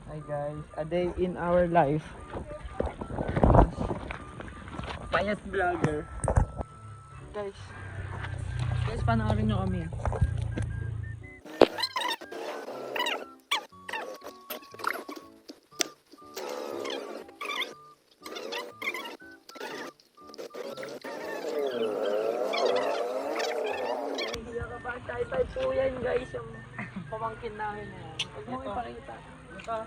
Hi guys, a day in our life. Payat vlogger. Guys, panoorin nyo kami. Tay-tay po yan guys, yung pamangkin namin na yan. Huwag mo ipakita. Ito.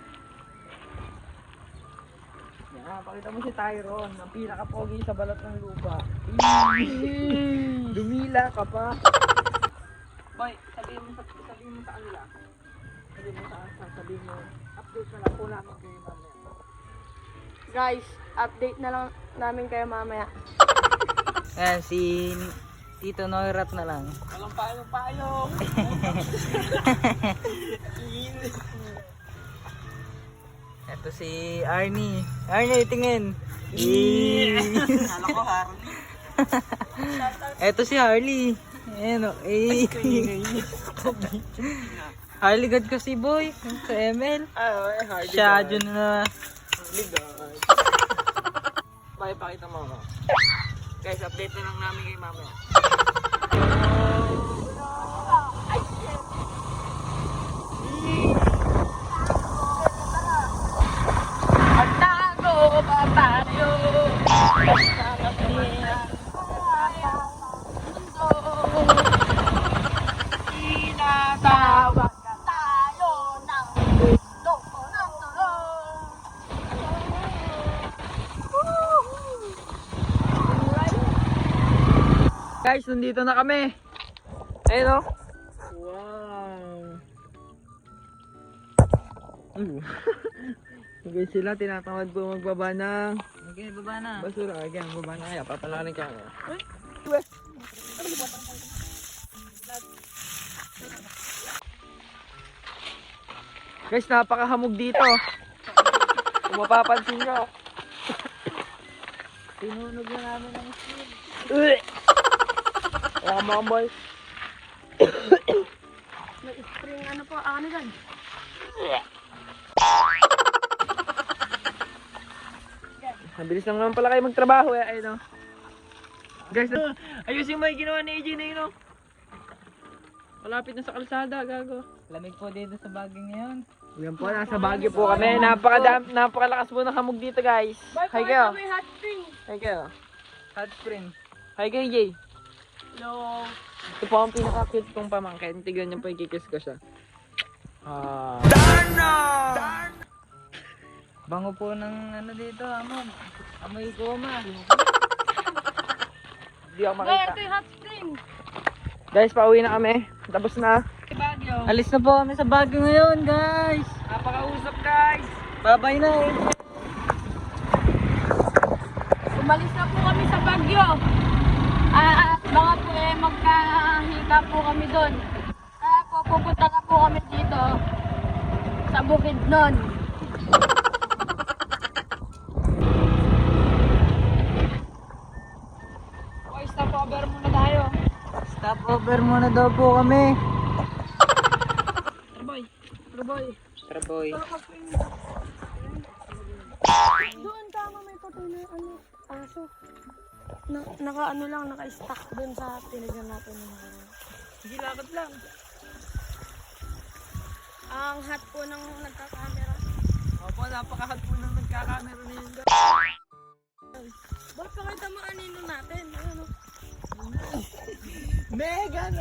Yan, pakita mo si Tyrone, ang pinaka-pogi sa balat ng lupa. Dumila ka pa. Boy, sabihin mo sa kanila. Sabihin mo, update na lang po namin kayo mamaya. Guys, update na lang namin kayo mamaya. Ayan, si Tito Noirat na lang. Walang payong-payong. Ito si Arnie. Arnie, tingin. Kala ko Harley. Ito si Harley. Ayan o. Harley God kasi boy. Sa ML. Harley. Siya dyan na. Harley God. Pakita mo. Guys, update na lang namin kay mamaya. Pagtago pa tayo sa tinatawag na tayo ng mundo ng tulong. Guys, nandito na kami. Ayun o. Wow. Guys, sila tinatamad po magbaba ng Okay, baba na. basura. Again, baba na kaya. Papalarin ka. Guys, napakahamog dito. Kung mapapansin nyo. Tinunog na namin ang screen. Mga mga boy. May spring ano po, ano dyan? Mabilis lang naman pala kayo magtrabaho eh. Ayun o. Guys, ayusin mo yung ginawa ni AJ na yun o. Malapit na sa kalsada, gago. Lamig po dito sa bagay ngayon. Yan po, nasa Baguio po kami. Napakalakas po ng hamog dito guys. Hi kayo. May hot spring. Hi kayo. Hot spring. Hi kayo, Jay. Hello. Ito po ang pinaka-cute kong pamangkin. Tignan niyo po, ikikis ko siya. Bango po ng ano dito, amon. Amoy goma. Hindi ako Guys, makita. ito yung hot spring. Guys, pauwi na kami. Tapos na. Baguio. Alis na po kami sa Baguio ngayon, guys. Napakausap guys. Bye-bye na eh. Umalis na po kami sa Baguio. Baka po magkahika po kami doon. Pupunta na po kami dito sa Bukidnon. Okay, stop over muna tayo. Stop over muna daw po kami. Traboy. Traboy. Traboy. Doon tama may patay na ano, aso. Naka ano lang, naka-stack doon sa tinignan natin. Sige, lakad lang. Ang hot po ng nagka-camera. Opo, napaka-hot po nang nagkakamera na yun. Bakit pakita mo anino natin? Ano? Megan!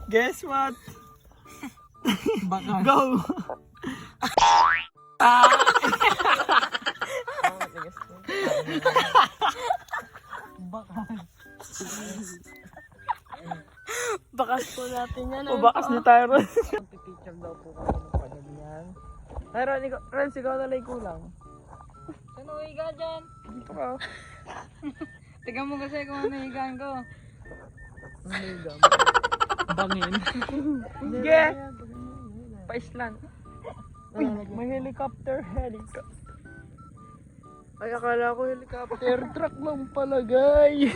Guess what? Baka. Go! Bakas po natin yan. Ubakas ni Tyron. Picture daw po kami ng panagyan. Tyron, Renz, ikaw na kulang. Saan higa dyan? Dito ka. Tignan mo kasi kung ano higaan ko. Nagam. Bangin. Sige! Pa-island. Uy, may helicopter. Ay, akala ko helicopter truck lang pala, guys.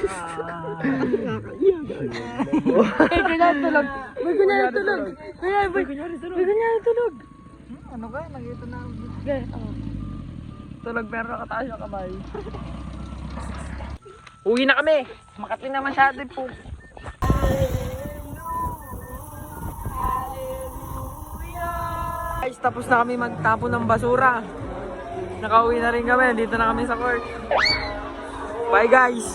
Ay, kunyari tulog. May kunyari tulog. May kunyari tulog. May kunyari tulog. Ano ka? Nakita na ako. Tulog pero nakataas yung kamay. Uwi na kami. Makati na masyado po. Guys, tapos na kami magtapon ng basura. Nakauwi na rin kami. Dito na kami sa court. Bye guys.